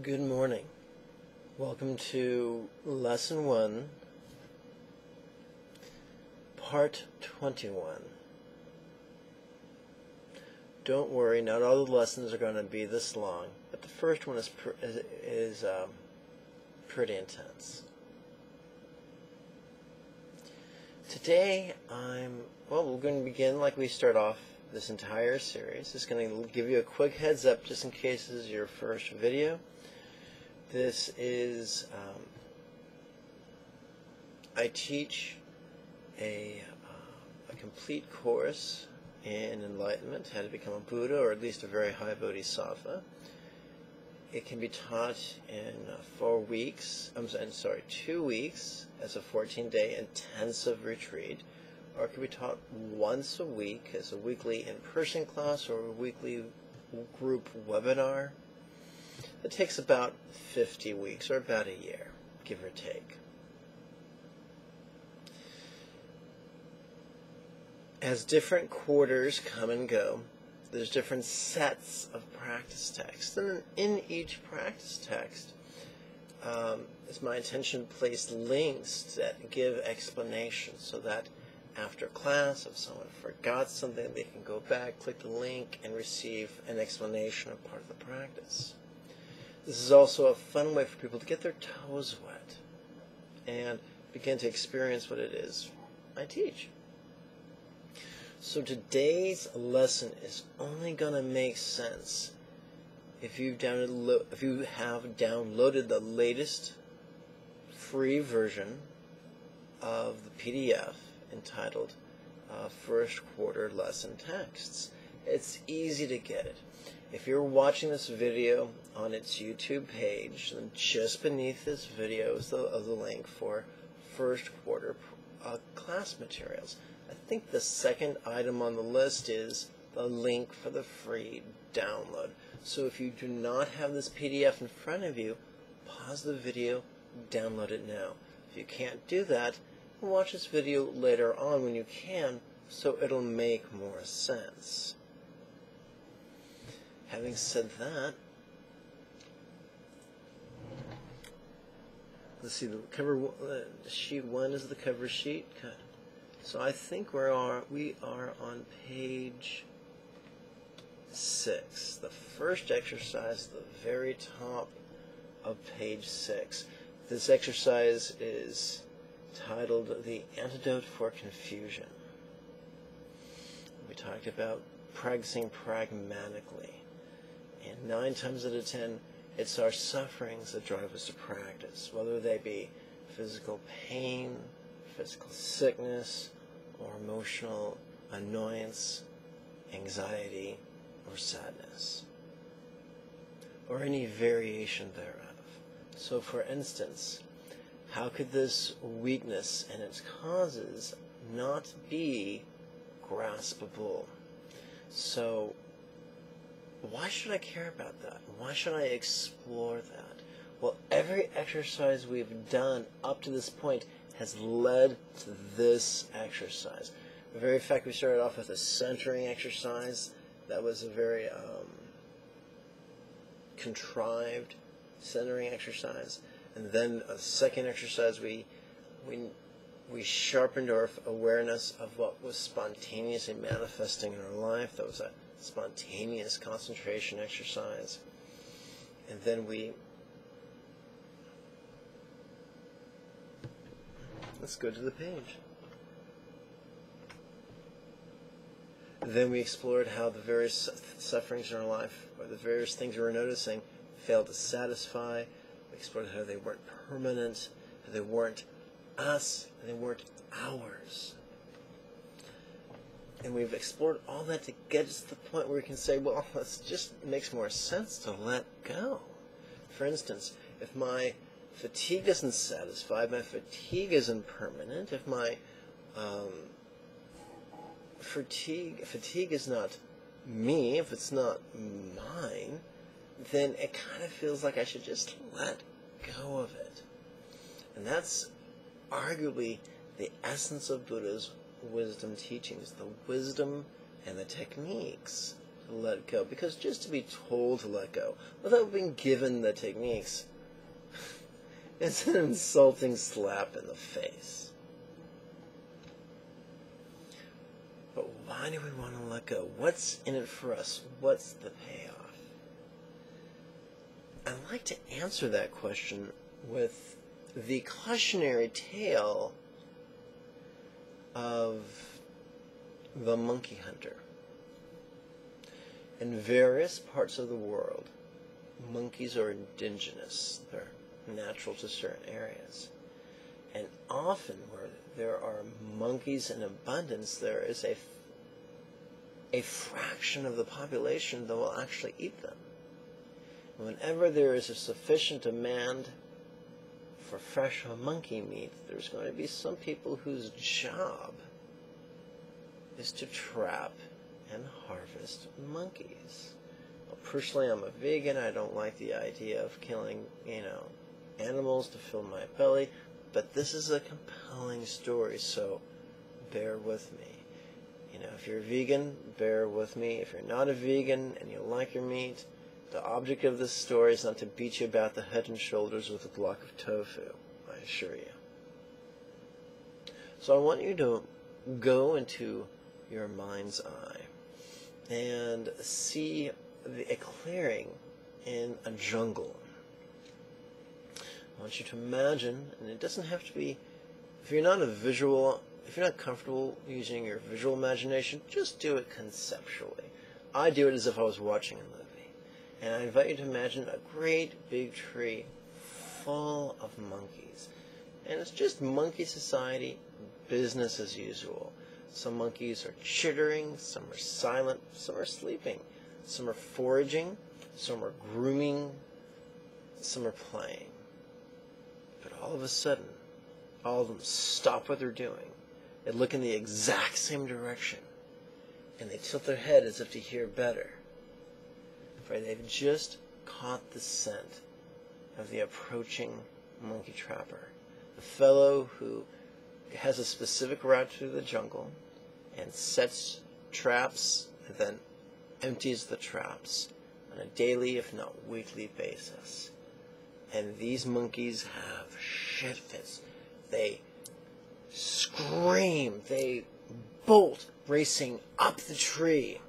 Good morning. Welcome to Lesson 1, Part 21. Don't worry, not all the lessons are going to be this long, but the first one is pretty intense. Today, we're going to begin like we start off this entire series. Just going to give you a quick heads up just in case this is your first video. This is, I teach a complete course in enlightenment, how to become a Buddha, or at least a very high Bodhisattva. It can be taught in 2 weeks as a 14-day intensive retreat, or it can be taught once a week as a weekly in-person class or a weekly group webinar. It takes about 50 weeks, or about a year, give or take. As different quarters come and go, there's different sets of practice texts. And in each practice text, it's my intention to place links that give explanations so that after class, if someone forgot something, they can go back, click the link, and receive an explanation of part of the practice. This is also a fun way for people to get their toes wet and begin to experience what it is I teach. So today's lesson is only going to make sense if you have downloaded the latest free version of the PDF entitled First Quarter Lesson Texts. It's easy to get it. If you're watching this video on its YouTube page, then just beneath this video is the link for first quarter class materials. I think the second item on the list is the link for the free download. So if you do not have this PDF in front of you, pause the video, download it now. If you can't do that, watch this video later on when you can, so it'll make more sense. Having said that, let's see, the cover sheet 1 is the cover sheet. Okay. So I think we are on page 6. The first exercise, the very top of page 6. This exercise is titled The Antidote for Confusion. We talked about practicing pragmatically. And 9 times out of 10, it's our sufferings that drive us to practice, whether they be physical pain, physical sickness, or emotional annoyance, anxiety, or sadness, or any variation thereof. So, for instance, how could this weakness and its causes not be graspable? So, why should I care about that? Why should I explore that? Well, every exercise we've done up to this point has led to this exercise. The very fact we started off with a centering exercise, that was a very contrived centering exercise. And then a second exercise, we sharpened our awareness of what was spontaneously manifesting in our life. That was a spontaneous concentration exercise. And then let's go to the page. Then we explored how the various sufferings in our life, or the various things we were noticing, failed to satisfy. We explored how they weren't permanent, how they weren't us, and they weren't ours. And we've explored all that to get us to the point where we can say, well, it just makes more sense to let go. For instance, if my fatigue isn't satisfied, my fatigue isn't permanent, if my fatigue is not me, if it's not mine, then it kind of feels like I should just let go of it. And that's arguably the essence of Buddha's wisdom teachings, the wisdom and the techniques to let go. Because just to be told to let go, without being given the techniques, it's an insulting slap in the face. But why do we want to let go? What's in it for us? What's the payoff? I'd like to answer that question with the cautionary tale of the monkey hunter. In various parts of the world, monkeys are indigenous. They're natural to certain areas. And often where there are monkeys in abundance, there is a fraction of the population that will actually eat them. Whenever there is a sufficient demand for fresh monkey meat, there's going to be some people whose job is to trap and harvest monkeys. Well, personally, I'm a vegan. I don't like the idea of killing, animals to fill my belly, but this is a compelling story, so bear with me. If you're a vegan, bear with me. If you're not a vegan and you like your meat, the object of this story is not to beat you about the head and shoulders with a block of tofu, I assure you. So I want you to go into your mind's eye and see a clearing in a jungle. I want you to imagine, and it doesn't have to be, if you're not comfortable using your visual imagination, just do it conceptually. I do it as if I was watching a movie. And I invite you to imagine a great big tree full of monkeys. And it's just monkey society, business as usual. Some monkeys are chittering, some are silent, some are sleeping, some are foraging, some are grooming, some are playing. But all of a sudden, all of them stop what they're doing. They look in the exact same direction, and they tilt their head as if to hear better. For they've just caught the scent of the approaching monkey trapper, the fellow who has a specific route through the jungle and sets traps and then empties the traps on a daily, if not weekly basis. And these monkeys have shit fits. They scream, they bolt racing up the tree.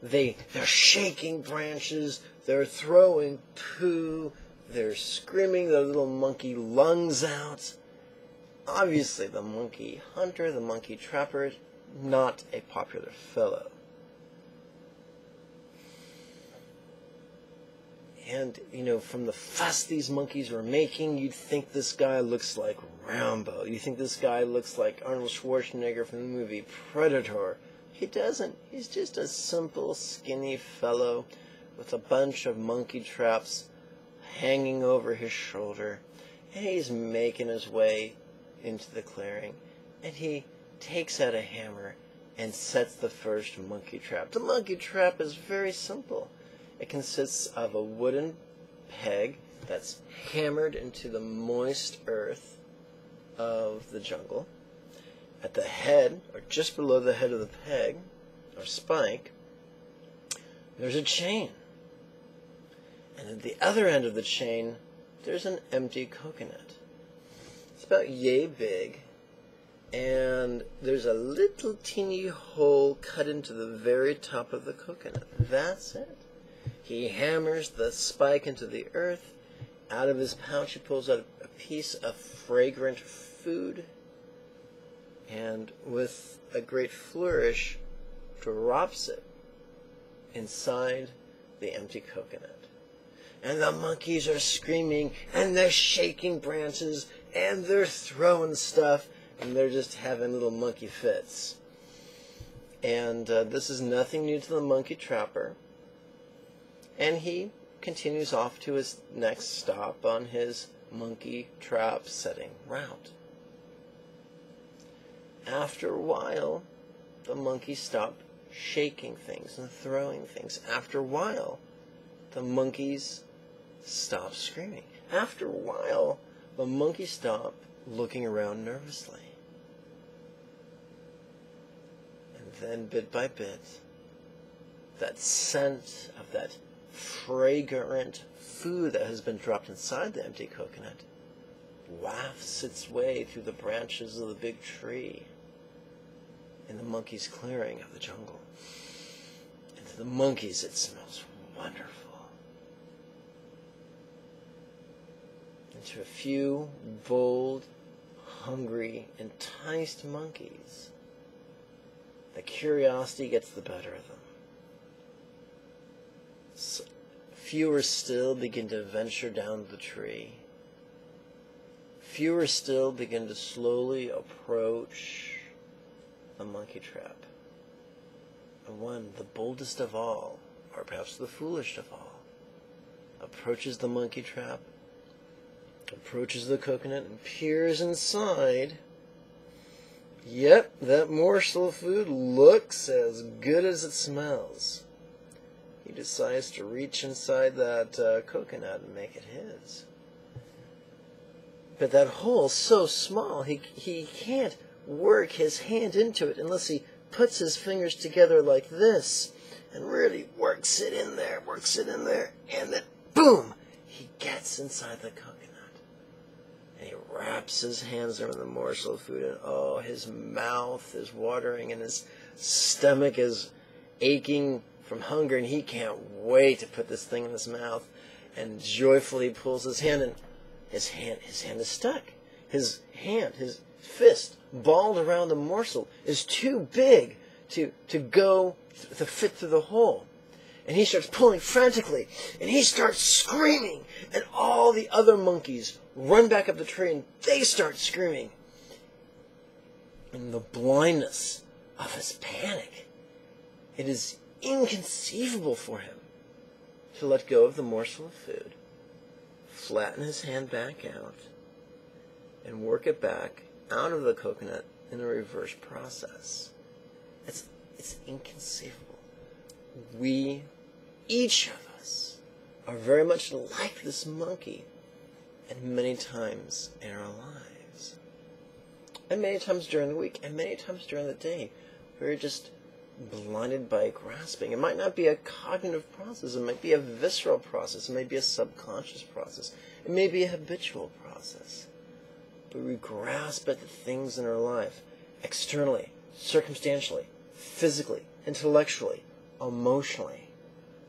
They're shaking branches, they're throwing poo, they're screaming their little monkey lungs out. Obviously, the monkey hunter, the monkey trapper, not a popular fellow. And, from the fuss these monkeys were making, you'd think this guy looks like Rambo. You think this guy looks like Arnold Schwarzenegger from the movie Predator. He doesn't. He's just a simple, skinny fellow with a bunch of monkey traps hanging over his shoulder. And he's making his way into the clearing. And he takes out a hammer and sets the first monkey trap. The monkey trap is very simple. It consists of a wooden peg that's hammered into the moist earth of the jungle. At the head, or just below the head of the peg, or spike, there's a chain. And at the other end of the chain, there's an empty coconut. It's about yay big, and there's a little teeny hole cut into the very top of the coconut. That's it. He hammers the spike into the earth. Out of his pouch, he pulls out a piece of fragrant food, and with a great flourish, drops it inside the empty coconut. And the monkeys are screaming, and they're shaking branches, and they're throwing stuff, and they're just having little monkey fits. And this is nothing new to the monkey trapper. And he continues off to his next stop on his monkey trap setting route. After a while, the monkeys stop shaking things and throwing things. After a while, the monkeys stop screaming. After a while, the monkeys stop looking around nervously. And then, bit by bit, that scent of that fragrant food that has been dropped inside the empty coconut wafts its way through the branches of the big tree in the monkey's clearing of the jungle. And to the monkeys, it smells wonderful. And to a few bold, hungry, enticed monkeys, the curiosity gets the better of them. So, fewer still begin to venture down the tree. Fewer still begin to slowly approach the monkey trap. And one, the boldest of all, or perhaps the foolish of all, approaches the monkey trap, approaches the coconut, and peers inside. Yep, that morsel of food looks as good as it smells. He decides to reach inside that coconut and make it his. But that hole's so small, he can't work his hand into it unless he puts his fingers together like this and really works it in there, and then boom, he gets inside the coconut. And he wraps his hands around the morsel of food, and oh, his mouth is watering and his stomach is aching from hunger, and he can't wait to put this thing in his mouth, and joyfully pulls his hand, and his hand is stuck. His fist, balled around the morsel, is too big to fit through the hole. And he starts pulling frantically, and he starts screaming, and all the other monkeys run back up the tree, and they start screaming. In the blindness of his panic, it is inconceivable for him to let go of the morsel of food, flatten his hand back out, and work it back out of the coconut in a reverse process. It's inconceivable. We, each of us, are very much like this monkey, and many times in our lives. And many times during the week, and many times during the day, we're just blinded by grasping. It might not be a cognitive process. It might be a visceral process. It may be a subconscious process. It may be a habitual process. But we grasp at the things in our life, externally, circumstantially, physically, intellectually, emotionally.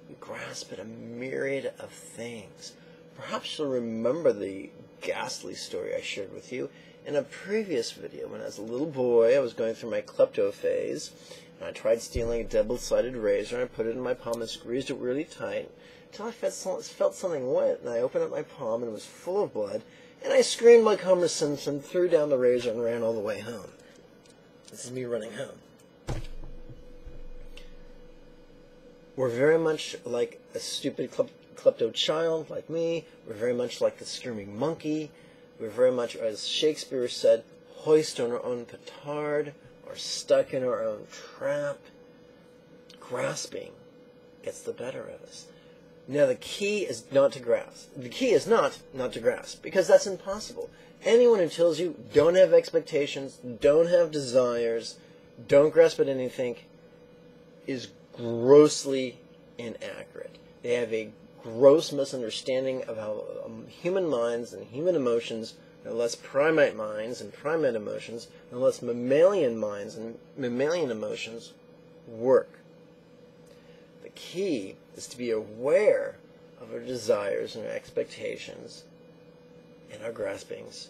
We grasp at a myriad of things. Perhaps you'll remember the ghastly story I shared with you in a previous video. When I was a little boy, I was going through my klepto phase, and I tried stealing a double-sided razor, and I put it in my palm and squeezed it really tight until I felt something wet, and I opened up my palm, and it was full of blood, and I screamed like Homer Simpson, threw down the razor, and ran all the way home. This is me running home. We're very much like a stupid klepto child, like me. We're very much like the screaming monkey. We're very much, as Shakespeare said, hoist on our own petard, or stuck in our own trap. Grasping gets the better of us. Now, the key is not to grasp. The key is not to grasp, because that's impossible. Anyone who tells you don't have expectations, don't have desires, don't grasp at anything, is grossly inaccurate. They have a gross misunderstanding of how human minds and human emotions, no less primate minds and primate emotions, no less mammalian minds and mammalian emotions, work. The key is to be aware of our desires and our expectations and our graspings,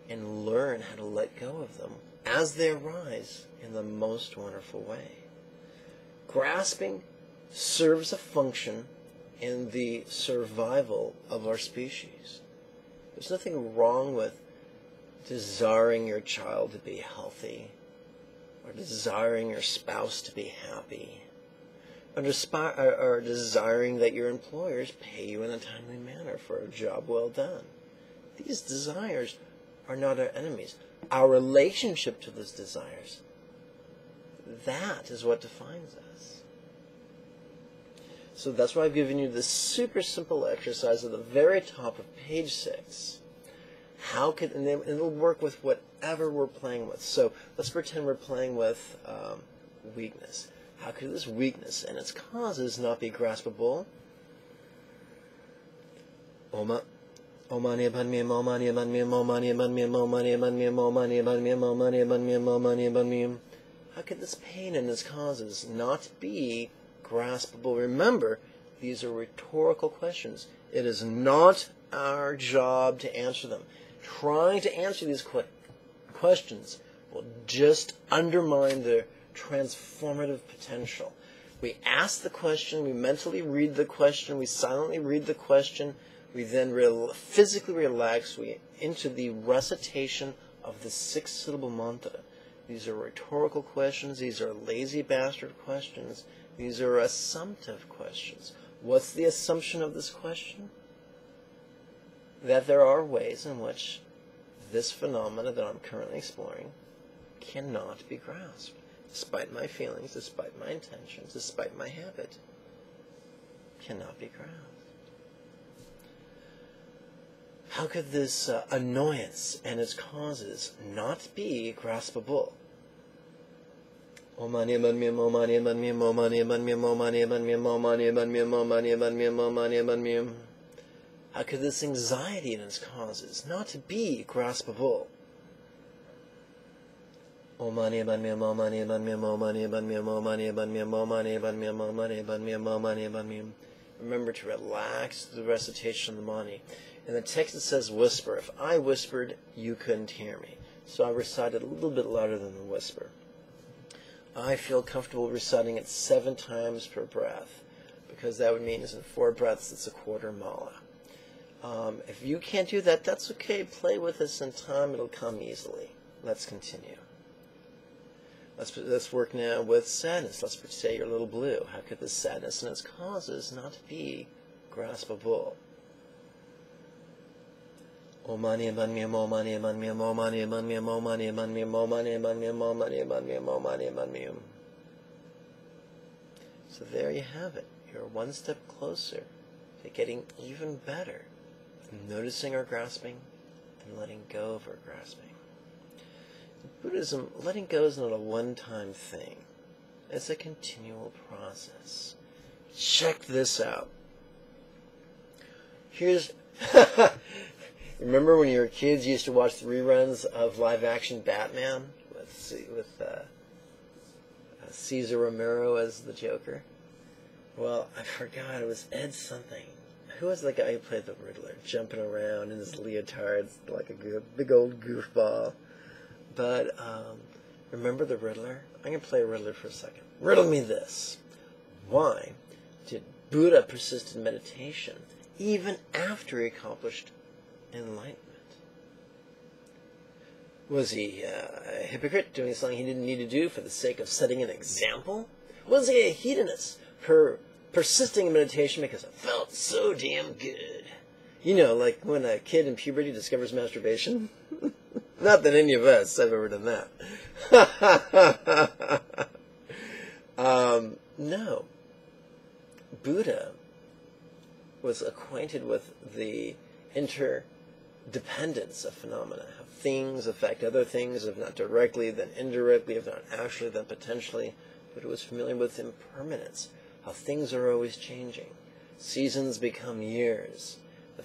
and learn how to let go of them as they arise in the most wonderful way. Grasping serves a function in the survival of our species. There's nothing wrong with desiring your child to be healthy, or desiring your spouse to be happy, or desiring that your employers pay you in a timely manner for a job well done. These desires are not our enemies. Our relationship to those desires, that is what defines us. So that's why I've given you this super simple exercise at the very top of page 6. And it'll work with whatever we're playing with. So let's pretend we're playing with weakness. How could this weakness and its causes not be graspable? How could this pain and its causes not be graspable? Remember, these are rhetorical questions. It is not our job to answer them. Trying to answer these questions will just undermine their transformative potential. We ask the question, we mentally read the question, we silently read the question, we then physically relax into the recitation of the 6-syllable mantra. These are rhetorical questions, these are lazy bastard questions, these are assumptive questions. What's the assumption of this question? That there are ways in which this phenomena that I'm currently exploring cannot be grasped, despite my feelings, despite my intentions, despite my habit, cannot be grasped. How could this annoyance and its causes not be graspable? How could this anxiety and its causes not be graspable? Remember to relax the recitation of the mani. In the text it says whisper. If I whispered, you couldn't hear me. So I recited a little bit louder than the whisper. I feel comfortable reciting it 7 times per breath, because that would mean in 4 breaths it's a quarter mala. If you can't do that, that's okay. Play with this in time. It'll come easily. Let's continue. Let's work now with sadness. Let's say you're a little blue. How could this sadness and its causes not be graspable? So there you have it. You're one step closer to getting even better, noticing our grasping and letting go of our grasping. In Buddhism, letting go is not a one-time thing. It's a continual process. Check this out. Here's... Remember when you were kids, you used to watch the reruns of live-action Batman with Cesar Romero as the Joker? Well, I forgot. It was Ed something. Who was the guy who played the Riddler, jumping around in his leotards like a big old goofball? But remember the Riddler? I'm going to play a Riddler for a second. Riddle me this. Why did Buddha persist in meditation even after he accomplished enlightenment? Was he a hypocrite doing something he didn't need to do for the sake of setting an example? Was he a hedonist persisting in meditation because it felt so damn good? You know, like when a kid in puberty discovers masturbation. Not that any of us have ever done that. No. Buddha was acquainted with the interdependence of phenomena, how things affect other things, if not directly, then indirectly, if not actually, then potentially. Buddha was familiar with impermanence, how things are always changing. Seasons become years. The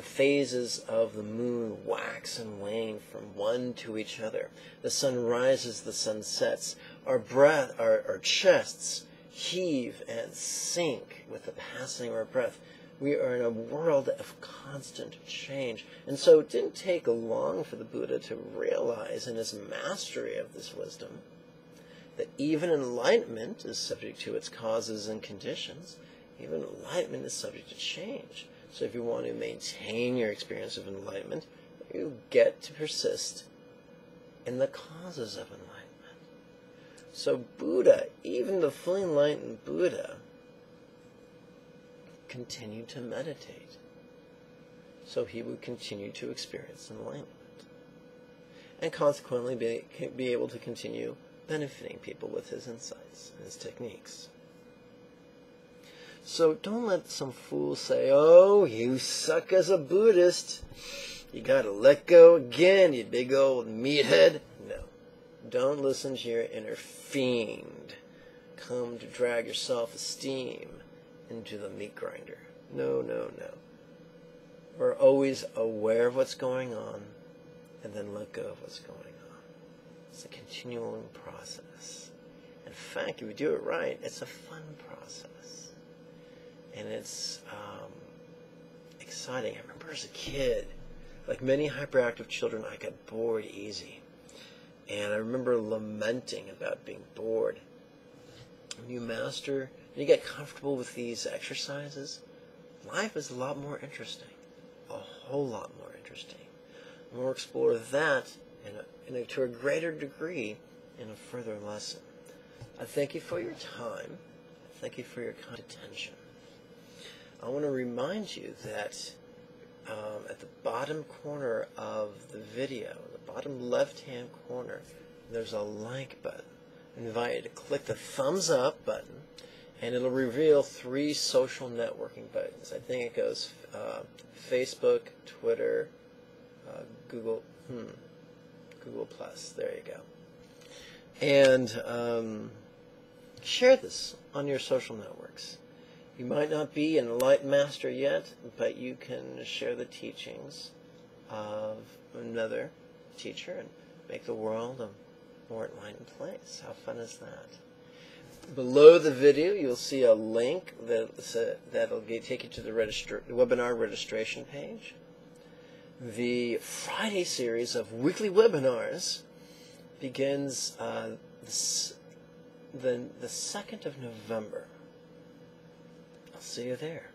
phases of the moon wax and wane from one to each other. The sun rises, the sun sets. Our chests heave and sink with the passing of our breath. We are in a world of constant change. And so it didn't take long for the Buddha to realize in his mastery of this wisdom that even enlightenment is subject to its causes and conditions. Even enlightenment is subject to change. So if you want to maintain your experience of enlightenment, you get to persist in the causes of enlightenment. So Buddha, even the fully enlightened Buddha, continued to meditate. So he would continue to experience enlightenment. And consequently be able to continue benefiting people with his insights and his techniques. So don't let some fool say, oh, you suck as a Buddhist. You gotta let go again, you big old meathead. No. Don't listen to your inner fiend come to drag your self-esteem into the meat grinder. No, no, no. We're always aware of what's going on and then let go of what's going on. It's a continuing process. In fact, if you do it right, it's a fun process. And it's exciting. I remember as a kid, like many hyperactive children, I got bored easy. And I remember lamenting about being bored. When you master, when you get comfortable with these exercises, life is a lot more interesting. A whole lot more interesting. And we'll explore that to a greater degree in a further lesson. I thank you for your time. Thank you for your kind attention. I want to remind you that at the bottom corner of the video, the bottom left-hand corner, there's a like button. I invite you to click the thumbs up button, and it'll reveal 3 social networking buttons. I think it goes Facebook, Twitter, Google Plus. There you go. And share this on your social networks. You might not be an enlightened master yet, but you can share the teachings of another teacher and make the world a more enlightened place. How fun is that? Below the video, you'll see a link that'll take you to the webinar registration page. The Friday series of weekly webinars begins the 2nd of November. I'll see you there.